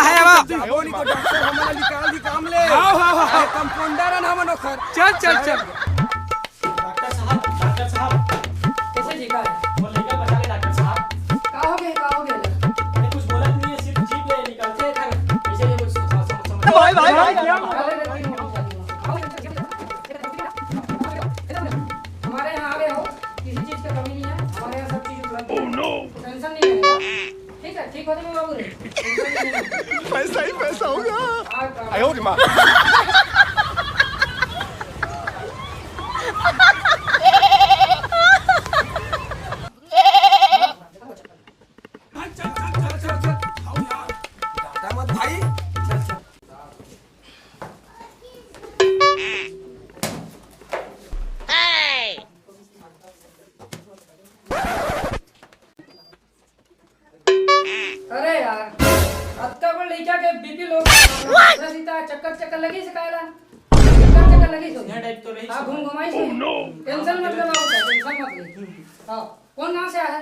है अब जाबोनी को डॉक्टर हमारा निकाल दी काम ले हाँ कंपाउंडर ना हमन ओखर चल डॉक्टर साहब कैसे जी का वो लेकर बचा ले डॉक्टर साहब। का हो गया अरे कुछ बोला नहीं है, सिर्फ जीभ ले निकलते हैं। ऐसे ये कुछ समझ भाई हमारे यहाँ आ गए हो, किसी चीज की कमी नहीं है, हमारे यहाँ सब चीज उपलब्ध है। टेंशन नहीं लेना, ठीक है? ठीक हो जाएगा बाबू रे, टेंशन नहीं लेना। पैसा ही पैसा होगा आयो रे मां भाई अरे यार अत्का पर लइका के बीपी लो सीता चक्कर लगी से कायला चक्कर लगी सो यह टाइप तो रही। हां घुमाई से टेंशन मत ले बाबू, टेंशन मत ले। हां कौन गांव से आया है?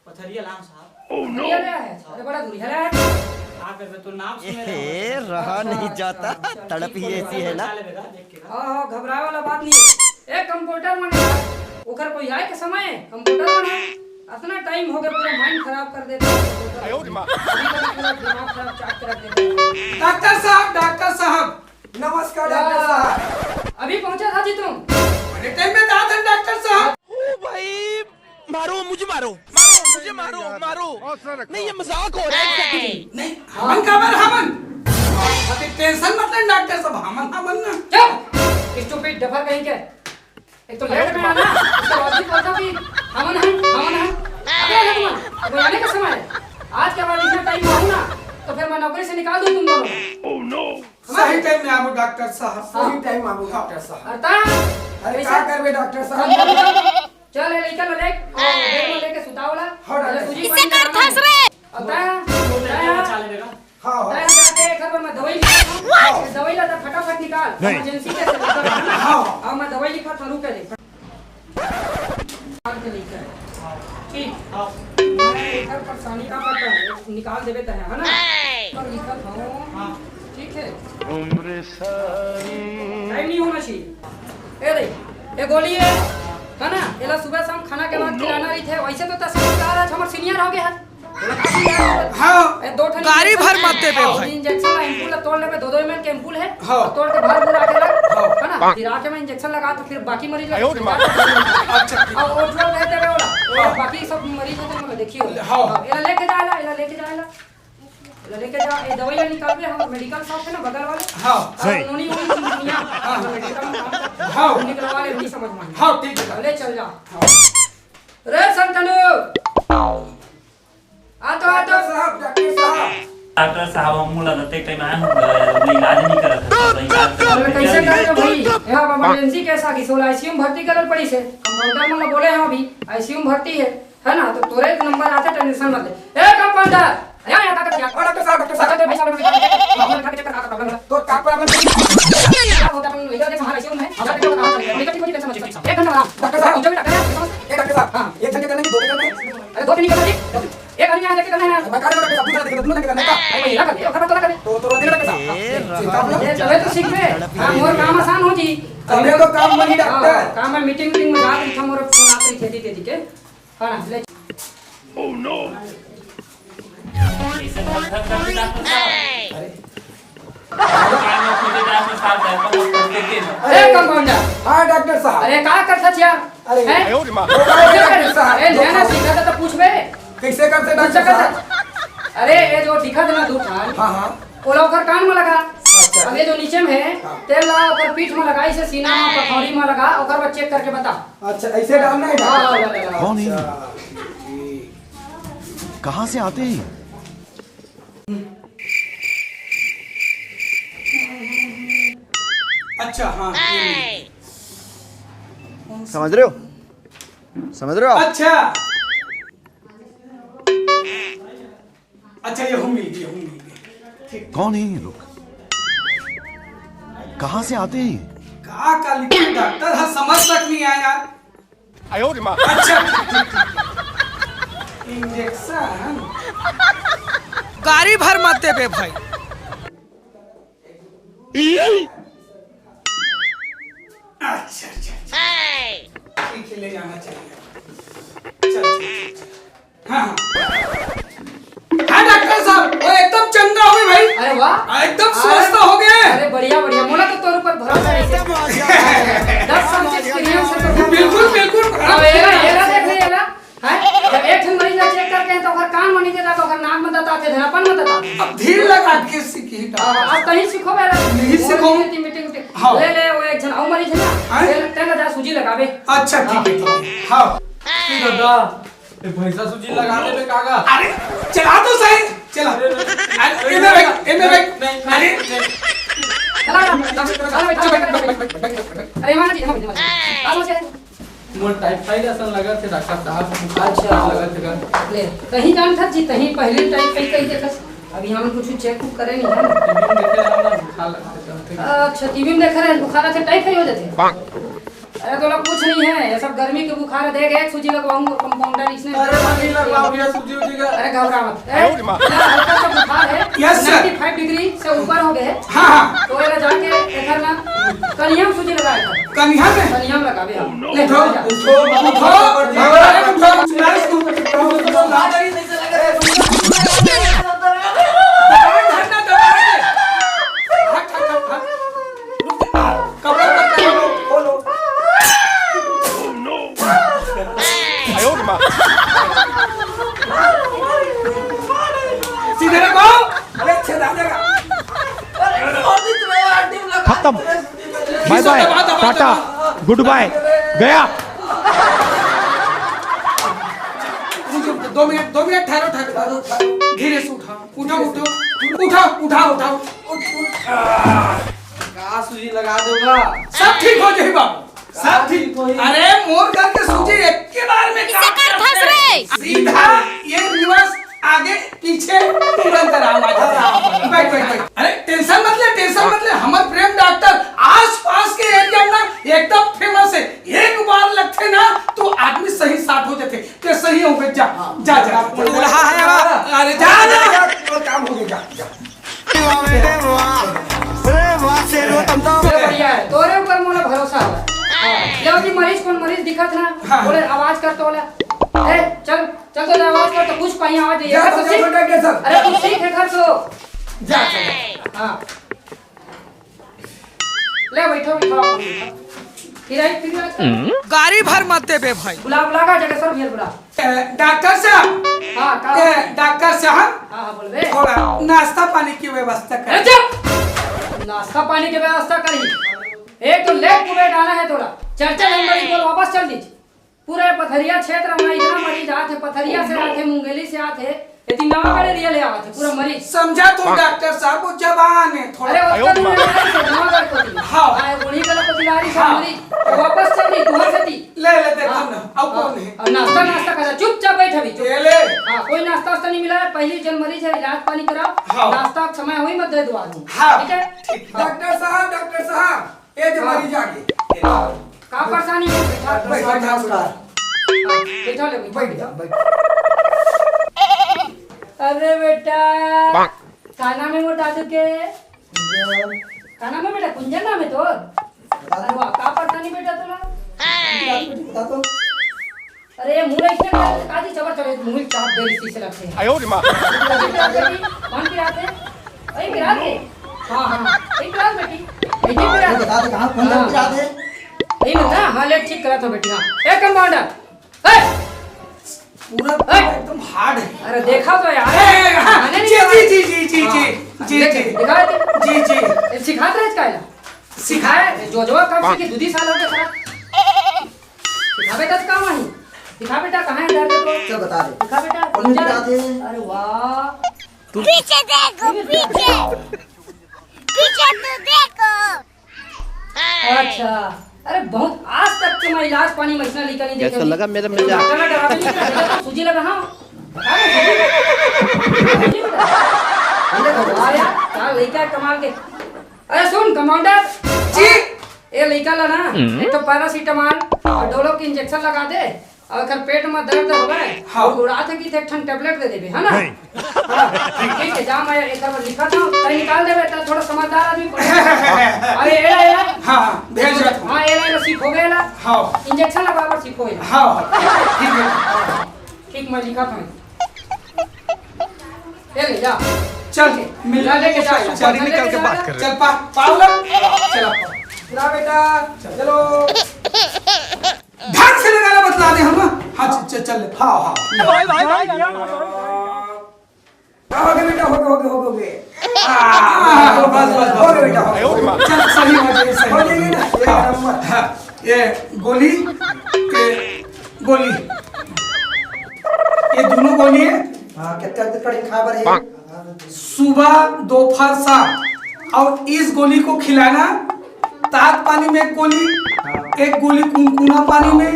पथरिया लाम साहब। ये ले आया है, अरे बड़ा दूरी है। आ कर तो नाम सुने रहा नहीं जाता, तड़प ही ऐसी है ना। देख के हां घबराए वाला बात नहीं है। ए कंप्यूटर मन ओकर कोई आए के समय कंप्यूटर मन है, इतना टाइम हो गया पूरा माइंड खराब कर देता है। रे मां दिमाग खराब चाट के रख देता है। डॉक्टर साहब नमस्कार डॉक्टर साहब अभी पहुंचा था जी तुम? बड़े टाइम में कहा था डॉक्टर साहब। भाई मारो मुझे, मारो नहीं, ये मजाक हो रहा है। नहीं हमन काबर हमन अभी टेंशन मत ले डॉक्टर साहब, हमन ना चुप स्टूपिड डफर कहीं के। एक तो लेट में आना, उसका लॉजिक होता भी हमन है अबे है तुम वो आने का समय है। आज के बाद इतना टाइम आऊं ना तो फिर मैं नौकरी से निकाल दूं तुम दोनों। सही टाइम में आबो डॉक्टर साहब, सही टाइम आबो डॉक्टर साहब। अरता अरे क्या करबे डॉक्टर साहब चल ले लेकर ले और बेड में लेके सुतावला हाँ, डॉक्टर। इसे कर फंस रे अरता चल लेगा। हां तय जाके घर में दवाई लिखा हूं, दवाई ला फटाफट निकाल, इमरजेंसी के हां मैं दवाई लिखा था, रुक ले ठीक। हां मैं घर परेशानी का पता है, निकाल देबे त है ना पर लिखा था। हां ठीक है उम्र सारी टाइम नहीं होना चाहिए। ए देख ये गोली है ना, एला सुबह शाम खाना के बाद खिलाना रही थे। वैसे तो समझदार है, हमर सीनियर हो गया है। हाँ दो ठन गाड़ी भर मत दे बे भाई। इंजेक्शन एम्पूल तोड़ ले, 2 ml के एम्पूल है, हाँ। तोड़ के भर भर आके लग है ना, फिर आके में इंजेक्शन लगा तो फिर बाकी मरीज आयो रे मां। अच्छा अब वो जो भेज देबे वाला बाकी सब मरीज है तो मैं देखियो। हाँ। एला लेके जाएला, एला लेके जा, ये दवाई ले निकालबे। हम मेडिकल शॉप है ना बगल वाले, हाँ सही नोनी दुनिया मेडिकल में काम करते हैं। हाँ। निकलवा ले, नहीं समझ में हाँ ठीक है ले चल जा। रे संतनु आ तो साहब डॉक्टर साहब डॉक्टर साहब हम मुला दते टाइम आए हम इलाज नहीं करत है। अरे कैसे करे भाई, यहां इमरजेंसी कैसा की सोला आईसीयू में भर्ती करल पड़ी से। कंपाउंडर मन बोले हैं अभी आईसीयू में भर्ती है ना, तो तोरे नंबर आते, टेंशन मत ले। ए कंपाउंडर यहां ताकत क्या डॉक्टर साहब भाई साहब उठा के चेक कर प्रॉब्लम तो का प्रॉब्लम क्या होता है? इधर देख हमारा आईसीयू में है, अगर देखो कहां चले नेगेटिव कोई टेंशन मत। 1 घंटा डॉक्टर साहब। जो भी डॉक्टर है ए डॉक्टर साहब हां एक घंटे करने की 2 घंटे करने अरे 2 दिन करना जी, 1 आदमी यहां देख के करना है। मैं कर डॉक्टर साहब दूसरा देख दूसरा करने का अरे भैया कर दे, खबर तो करे तो डॉक्टर साहब ये चले तो सीख ले। हां मोर काम आसान हो जी। हमने तो काम बनी डॉक्टर काम में मीटिंग में जा रही था, मोर फोन आत रही खेती तेजी के। हां ले अरे कंपाउंडर हां डॉक्टर साहब अरे का करता छिया? अरे हैं? आयो रे मां अरे लेना सीखा था तो पूछबे कैसे करते पूछा डॉक्टर कर। साहब अरे ये जो दिखा था ना दूठान हां हां ओला ओकर कान में लगा, अच्छा। अब ये जो नीचे में है तेल लगा ओकर पीठ में लगा, इसे सीना में पथौड़ी में लगा, ओकर बाद चेक करके बता। अच्छा ऐसे डालना है हां डॉक्टर कौन है? अच्छा। कहाँ से आते हैं? अच्छा हाँ समझ रहे हो आप? अच्छा अच्छा ये हम मिल गए ठीक। कौन है ये लोग? कहाँ से आते हैं? का लिखा डॉक्टर है, समझ तक नहीं आया यार। आयो रे मां अच्छा इंजेक्शन गाड़ी भर मत दे बे भाई। अच्छा ठीक है, ले जाना चाहिए। चल हाँ हाँ डॉक्टर साहब, वो एकदम चंगा हुई भाई। अरे वाह, एकदम स्वस्थ हो गए। अरे बढ़िया बढ़िया, मोला तो तोर ऊपर भरोसा है। 10 साल के एक्सपीरियंस है तो बिल्कुल बिल्कुल। अब एरा देख ले एरा, हैं? जब एक ठन मरीज का चेक करके तो ओकर कान में नहीं देता, तो ओकर नाक में देता थे, धनापन में देता। अब धीर लगा के सीखी अब कहीं सीखो बेरा, नहीं सीखो। मीटिंग हाँ। ले ले, वो एक जन और मरीज है ना, हाँ। तेरा जा सूजी लगावे। अच्छा ठीक है। हाँ दादा भैंसा सूजी लगाने में कागा। अरे चला तो सही, चला। अरे अरे मां जी, हम मोर टाइफाइड असन लगा थे डॉक्टर साहब, बुखार लगा थे। ले कहीं जान था जी, कहीं पहले टाइप कहीं देखस। अभी हम कुछ चेक करे नहीं है। टीवी में देखे हमरा बुखार लगता था। अच्छा टीवी में देख रहे हैं, बुखार से टाइफाइड हो जाते। अरे तो लोग कुछ नहीं है, ये सब गर्मी के बुखार है। देख एक सूजी लगवाऊंगा, कंपाउंडर इसने। अरे मनी लगवाओ भैया सूजी उजी का। अरे घबरा मत। हल्का सा बुखार है, Yes, sir. 95 डिग्री से ऊपर हो गए। हाँ हाँ तो ये जाके देखा ना, कलियां सूजी लगाया था। कन्या में कलियां लगावे हम। ले उठो जा। उठो सीधे रखो। अरे छेद आ जाएगा। खत्म, bye bye, tata, goodbye, गया। 2 मिनट ठहरो। धीरे से उठाओ। का सूजी लगा दूंगा। सब ठीक हो जाए बाबू, सब ठीक। अरे मोर करके सूजी एक के बार में काम करते हैं। सीधा ये रिवर्स आगे पीछे तुरंत आराम आ जाता है। बैठ। अरे टेंशन मत ले। हमारे प्रेम डॉक्टर आस पास के एरिया में एकदम फेमस है। एक बार लगते ना तो आदमी सही साथ हो जाते। तो सही हो गए। जा दुल्हा है। अरे जा काम हो गया। बढ़िया है, तोरे ऊपर मोला भरोसा है। जब भी मरीज दिखत ना, हाँ। बोले आवाज कर तो बोले ए चल तो आवाज कर तो कुछ पाई आवाज ये जा, तो सीख। बेटा, कैसा? अरे तू सीख है घर तो जा हां ले बैठो फिर गाड़ी भर मत दे बे भाई। बुला का जगह सर भैया बुला। डॉक्टर साहब। हां का डॉक्टर साहब हां बोल बे। थोड़ा नाश्ता पानी की व्यवस्था अरे कर। चुप, नाश्ता पानी की व्यवस्था करी। एक तो लेट कुबे डाला है थोड़ा। चर्चा नहीं मरीज को वापस चल दीजिए। पूरे पथरिया क्षेत्र में इतना मरीज आते, पथरिया से आते, मुंगेली से आते, यदि नवा करे रियल आते पूरा मरीज। समझा तो डॉक्टर साहब, वो जवान है थोड़ा। अरे उसका नहीं नवा कर को। हाँ। हां गोली का को दिलारी से हाँ। मरीज वापस चल दी घर से दी। ले देखो ना अब कौन है। अब नाश्ता कर, चुपचाप बैठ अभी। ले हां कोई नाश्ता नहीं मिला है। पहली जन मरीज है, इलाज पानी कराओ। हाँ। नाश्ता समय हुई मत दे दो आदमी। हाँ। ठीक है। डॉक्टर साहब ये जो हाँ। मरीज आ गए। का परेशानी है? बैठा ले बैठ। अरे बेटा खाना में मोटा के खाना में बेटा कुंजन नाम है तो। अरे वाह का परेशानी बेटा तुला। अरे मुंह नहीं खेल काजी चबर चले मुंह चाप दे इसी से लगते हैं। कौन पिराते? अरे पिराते। हां एक क्लास बेटी बेटी पिराते। बता दे कहां कौन पिराते हैं। नहीं ना हां ले ठीक करा था बेटी। हां ए कंपाउंडर पूरा एकदम हार्ड है। अरे देखा तो यार। जी सिखाते रहे इसका सिखाए जो कब से कि दूधी साल हो गया खराब। सिखा बेटा तो काम नहीं। सिखा बेटा कहाँ है इधर देखो। क्या बता दे। सिखा बेटा कौन पिराते हैं। अरे वाह पीछे देखो पीछे तो देखो। अच्छा अरे बहुत आज तक के मैं इलाज पानी में इतना लिखा नहीं देखा। कैसा लगा मेरा मजाक? सूजी लगा हाँ लड़का कमाल के। अरे सुन कमांडर जी ये लड़का ला ना एक तो पैरासीटामोल और डोलो की इंजेक्शन लगा दे अगर पेट में दर्द हो गए हाँ। तो उड़ा थे कि एक ठन टेबलेट दे देबे है ना। हाँ, ठीक है, जा मैं एक बार लिखा था तय निकाल देबे त थोड़ा समझदार आदमी पड़े। अरे एला हाँ भेज रहा था। हां एला सीख हो गया। हाँ इंजेक्शन लगवाकर सीख हो गया। हाँ ठीक है। ठीक मैं लिखा था। ले जा चल मिल जा लेके जा चल निकल के बात कर चल पाउला चल चला बेटा चलो ढंग से लगाना बतला दे हम। हाँ चल चल हाँ हाँ हो गए बेटा हो गए बस हो गए बेटा चल सही हो जाएगी ना। ये गोली ये दोनों गोली है। हाँ कितना कड़ी खबर है। सुबह दोपहर शाम और इस गोली को खिलाना। ताक पानी में एक गोली कुनकुना पानी में,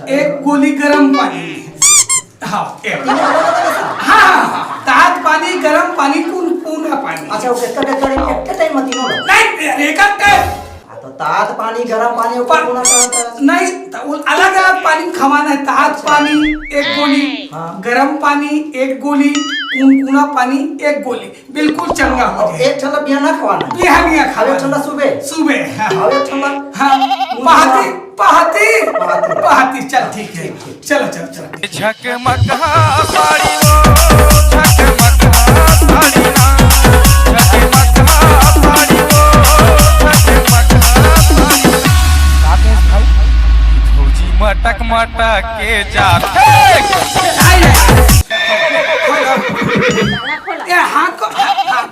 एक गोली गर्म पानी में। हाँ हाँ ताक पानी गर्म पानी कुनकुना पानी। अच्छा वो कितना कितना टाइम में तीनों नहीं एक तो तात पानी गरम पानी और कुनकुना पानी नहीं अलग अलग पानी खवाना है। ताक पानी एक गोली, गर्म पानी एक गोली, कुनकुना पानी एक गोली, बिल्कुल चंगा हो और एक ठंडा बियाना खवाना है। बिहानिया और खावा एक ठंडा सुबह हाँ और एक ठंडा हाँ पहाती चल ठीक है चलो झकमक साड़ी वो झकमक साड़ी ना झकमक साड़ी वो झकमक साड़ी राकेश भाई भौजी मटक मटक के जाते ये हाथ को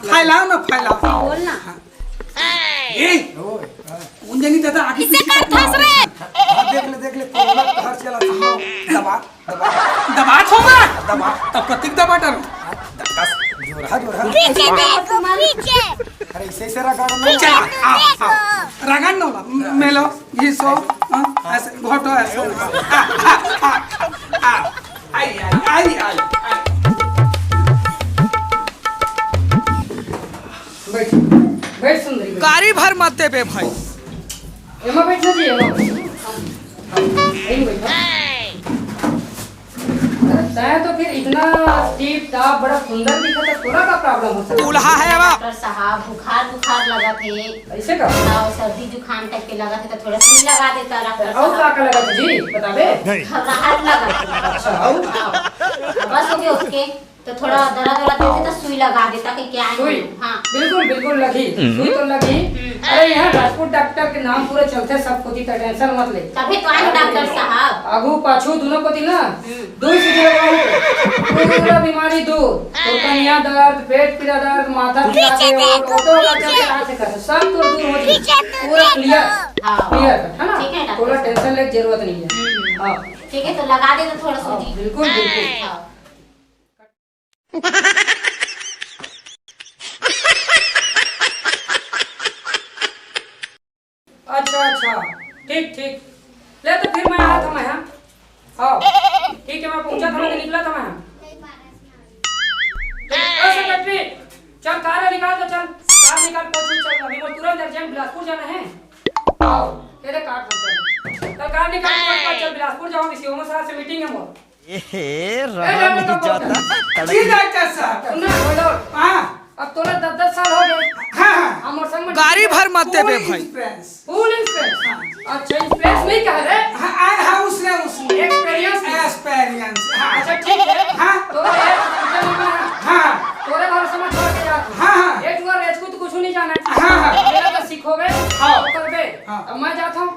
फैलाओ ना फैलाओ बोलना ये उंजनी दादा आगे किसे कर फंस रहे देख ले कोरोना तो हर चला दबा छोगा तब कतिक दबा डरो पीछे देखो पीछे अरे ऐसे ऐसे रगड़ना चला आओ रगड़ नो मेलो घिसो ऐसे घोटो ऐसे आई बैठ सुंदरी बैठ। गाड़ी भर मत दे बे भाई। एमा बैठना चाहिए यही बैठा। तय तो फिर इतना टीप टाप बड़ा सुंदर दिखा था थोड़ा का प्रॉब्लम हो सकता दूल्हा है अब डॉक्टर साहब बुखार लगा थे ऐसे का और सर्दी जुकाम टाइप के लगा थे तो थोड़ा सुई लगा देता डॉक्टर और साहब का लगा था जी बताबे घबराहट लगा था। अच्छा और बस हो गया उसके तो थोड़ा दर्द देते तो सुई लगा देता कि क्या है। सुई हाँ बिल्कुल लगी सुई तो लगी। अरे यहाँ राजपूत डॉक्टर के नाम पूरे चलते सब को तो टेंशन मत ले। तभी तो आए डॉक्टर साहब आगू पाछू दोनों को ना दूर से पूरा बीमारी दूर तो कन्या दर्द पेट पीड़ा दर्द माथा पीड़ा सब तो दूर हो जाए पूरा क्लियर है ना। ठीक है डॉक्टर थोड़ा टेंशन लेने की जरूरत नहीं है। हाँ ठीक है तो लगा दे तो थोड़ा सूजी बिल्कुल हाँ। अच्छा ठीक ले तो फिर मैं आया था मैं यहाँ। हाँ ठीक है मैं पहुंचा था मैं निकला था मैं। सेक्रेटरी चल कार निकाल दो चल कार निकाल चल अभी वो तुरंत अर्जेंट बिलासपुर जाना है। आओ ये दे कार चल कार निकाल चल बिलासपुर जाओ किसी ओमर साहब से मीटिंग है मोर। रहा नहीं जाता जी डॉक्टर साहब सुनना बोलो हाँ अब तोरा 10 साल हो गए हाँ हमर संग में गाड़ी भर मत दे बे भाई। Full experience. अच्छा एक्सपीरियंस नहीं कह रहे हाँ उसने एक्सपीरियंस। हाँ अच्छा ठीक है हाँ तो हाँ तोरे भरोसे मत छोड़ के जा। हाँ एक बार रेस्कू तो कुछ नहीं जाना है। हाँ मेरा तो सीखोगे हाँ करबे। हाँ अब मैं जाता हूँ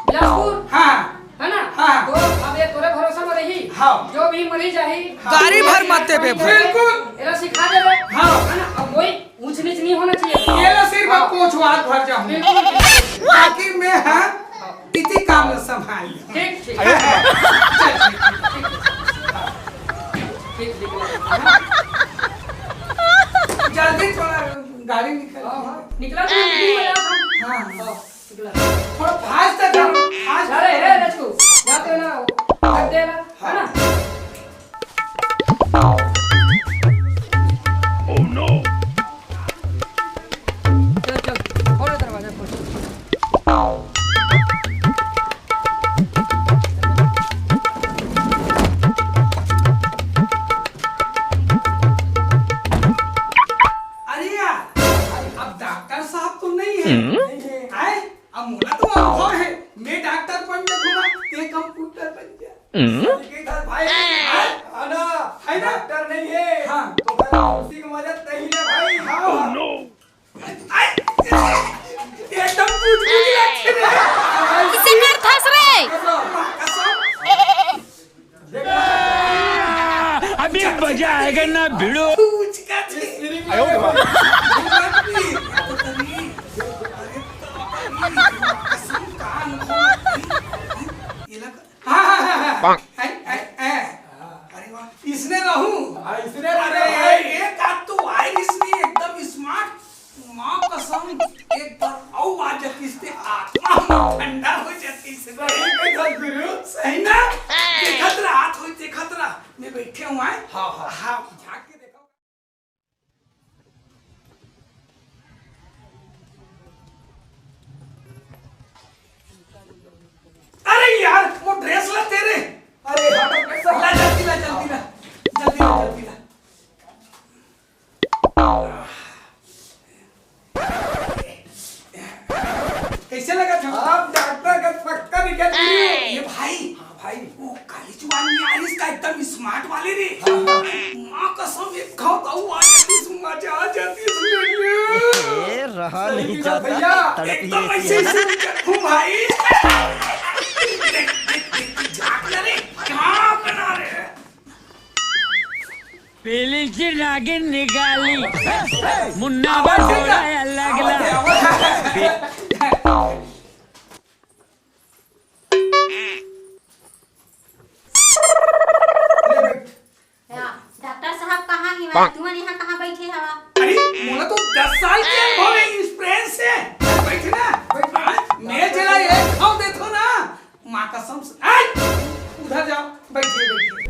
बिलासपुर हाँ है ना। हाँ तो अब ये तोरे भरोसे में रही हाँ जो भी मरीज आई गाड़ी भर मत दे बे भाई। बिल्कुल एला सिखा देबे हाँ है ना। अब कोई ऊंच नीच नहीं होना चाहिए। ये लो सिर्फ आप पोछवात भर जाऊँ बिल्कुल ताकि मैं हाँ इसी काम में संभाल लूँ। ठीक जल्दी थोड़ा गाड़ी निकल निकला तो मीटिंग में जाता हूँ। हाँ निकला थोड़ा फास्ट कर फास्ट अरे हे रचकू जाते हो ना कर देना है ना। चल खोलो दरवाजा खोलो। आए अब मोला तो अनुभव है, मैं डॉक्टर बन जाऊंगा, ये कंप्यूटर बन जा। भाई आना है ना? डॉक्टर नहीं है हाँ। तो फिर उसी की मदद नहीं है भाई। हाँ एकदम कुछ लगते रे। किसे कर धस रे अभी मजा आएगा ना भिड़ो। कुछ का थी। हाँ। अरे वाह, इसने रहूं। इसने अरे एक आध तो वायरस में एकदम स्मार्ट, माँ कसम एक बार आओ आ जाती इससे आत्मा ठंडा हो जाती इससे। सही ना? देखत रहा हाथ हो देखत रहा, मैं बैठे हूँ आए। हाँ झाँक के देखो। अरे यार वो ड्रेस ला तेरे। अरे ला जल्दी ला जल्दी ला जल्दी ला जल्दी ला। कैसे लगा था? आप डॉक्टर का पक्का निकल ये भाई, हाँ भाई वो कॉलेज वाली आइस का एकदम स्मार्ट वाले रे। माँ कसम एक खाओ तो आ जाती मजा आ जाती ए, रहा नहीं भैया, जाता तड़प ही एकदम ऐसी ऐसे है ना। हूँ भाई। देख झाँक ना रे, क्या बना रे? पीली सी नागिन निकाली मुन्ना लगला। डॉक्टर साहब कहाँ ही मैं तुम यहाँ कहाँ बैठे हवा? अरे मोला तो 10 साल के अनुभव है एक्सपीरियंस से। बैठे ना, मैं जरा ये खाओ देखो ना, माँ कसम से। उधर जाओ, बैठिए बैठिए।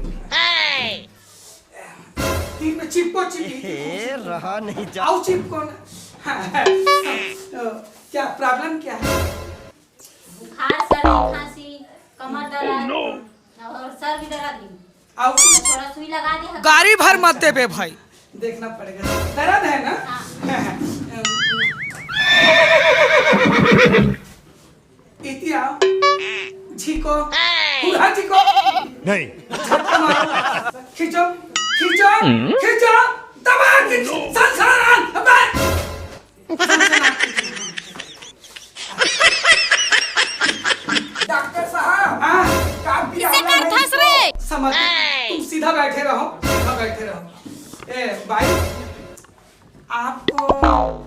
तीन में चिपको चिपकी। ए, रहा नहीं जाता। आओ चिपको ना। क्या प्रॉब्लम क्या है? बुखार, सर्दी, खांसी, कमर दर्द और सर भी दर्द है। आओ थोड़ा सुई लगा दे। गाड़ी भर मत दे बे भाई, देखना पड़ेगा। दर्द है ना? इति आओ, झीको, पूरा झीको। नहीं झटका मारो, खींचो, खींचो, खींचो, दबा खींचो, सनसनान, अबे। डॉक्टर साहब हाँ, काफी किसे कर धस रे समझ, तुम सीधा बैठे रहो, सीधा बैठे रहो। ए भाई, आपको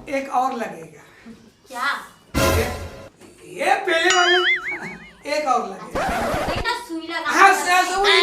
एक और लगेगा। क्या? ये पहले वाले एक और लगेगा। बेटा सुई लगा। हाँ, सुई।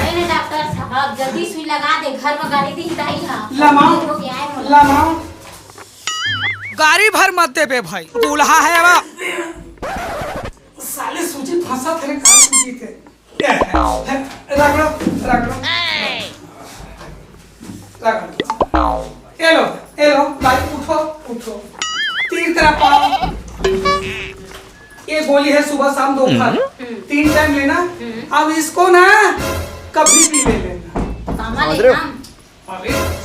नहीं डॉक्टर साहब जल्दी सुई लगा दे, घर में गाड़ी दी दाई हां। लमाओ गाड़ी भर मत दे बे भाई, दूल्हा है अब। साले सूजी फंसा थे काल सूजी के। रगड़ो रगड़ो रगड़ो। ए लो भाई, उठो उठो, तीर तेरा पाओ। ये गोली है सुबह शाम दोपहर 3 टाइम लेना। अब इसको ना कभी भी ले लेना।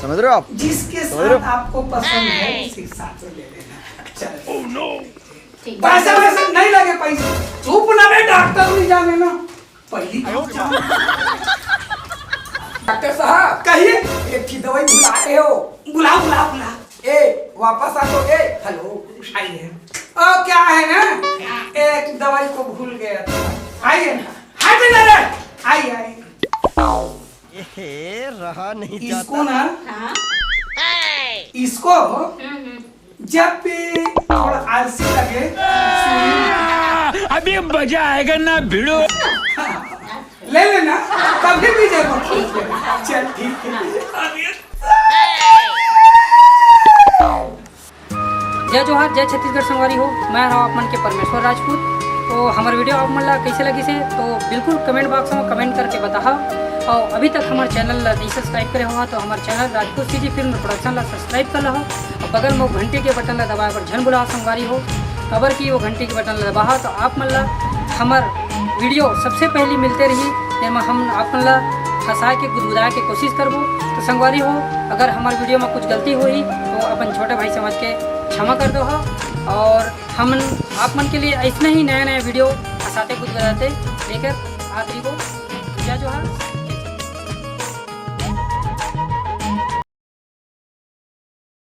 समझ रहे हो आप? जिसके साथ आपको पसंद है उसी के साथ ले लेना। चलो पैसे वैसे नहीं लगे, पैसे चुप ना रे, डॉक्टर नहीं जाने ना पहली। डॉक्टर साहब कहिए। एक की दवाई भुला रहे हो। बुला बुला बुला। ए वापस आ तो। ए हेलो आइए। ओ क्या है ना, एक दवाई को भूल गया था। आइए ना, हट ना रे, आइए आइए। हे रहा नहीं इसको ना हाँ इसको जब भी थोड़ा आलसी लगे अभी मजा आएगा ना भिड़ो। ले लेना, कभी भी जरूरत हो। चल ठीक है। जय जोहार, जय छत्तीसगढ़ संगवारी हो। मैं रहा आप मन के परमेश्वर राजपूत। तो हमारे वीडियो आप मन ला कैसे लगी से तो बिल्कुल कमेंट बॉक्स में कमेंट करके बताओ। और अभी तक हमारे चैनल ला नहीं सब्सक्राइब करे हुआ तो हमारे channel Rajput CG film production ला सब्सक्राइब कर लो। और बगल में वो घंटी के बटन ला दबाए पर झन बुला संगवारी हो खबर की वो घंटी के बटन ला दबाओ तो आप मन ला हमार वीडियो सबसे पहले मिलते रही। जिसमें हम आप मन ला फंसा के गुदगुदा के कोशिश करबो। तो संगवारी हो अगर हमारे वीडियो में कुछ गलती हुई तो अपन छोटे भाई समझ के क्षमा कर दो हो। और हम आप मन के लिए ऐसे ही नया नया वीडियो फंसाते गुदगुदाते लेकर आते को। जय जोहार।